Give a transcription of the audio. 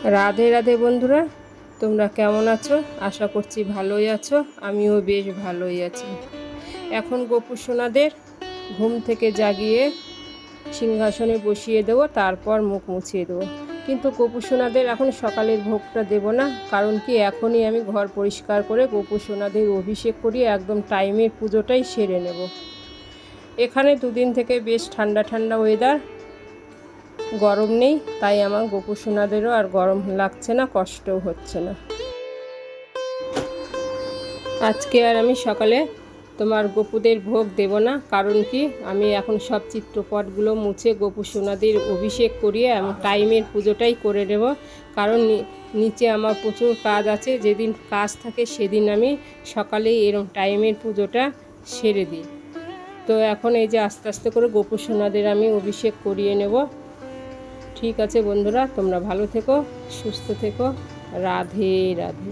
রাধে রাধে বন্ধুরা, তোমরা কেমন আছো? আশা করছি ভালোই আছো। আমিও বেশ ভালোই আছি। এখন গোপু সোনাদের ঘুম থেকে জাগিয়ে সিংহাসনে বসিয়ে দেবো, তারপর মুখ মুছিয়ে দেবো। কিন্তু গোপু সোনাদের এখন সকালের ভোগটা দেব না, কারণ কি এখনই আমি ঘর পরিষ্কার করে গোপু সোনাদের অভিষেক করিয়ে একদম টাইমের পুজোটাই সেরে নেব। এখানে দুদিন থেকে বেশ ঠান্ডা ঠান্ডা ওয়েদার, গরম নেই, তাই আমার গোপু সোনাদেরও আর গরম লাগছে না, কষ্টও হচ্ছে না। আজকে আর আমি সকালে তোমার গোপুদের ভোগ দেব না, কারণ কি আমি এখন সব চিত্রপটগুলো মুছে গোপু সোনাদের অভিষেক করিয়ে আমি টাইমের পুজোটাই করে নেব। কারণ নিচে আমার প্রচুর কাজ আছে, যেদিন কাজ থাকে সেদিন আমি সকালেই এরকম টাইমের পুজোটা সেরে দিই। তো এখন এই যে আস্তে আস্তে করে গোপু সোনাদের আমি অভিষেক করিয়ে নেব। ঠিক আছে বন্ধুরা, তোমরা ভালো থেকো, সুস্থ থেকো। রাধে রাধে।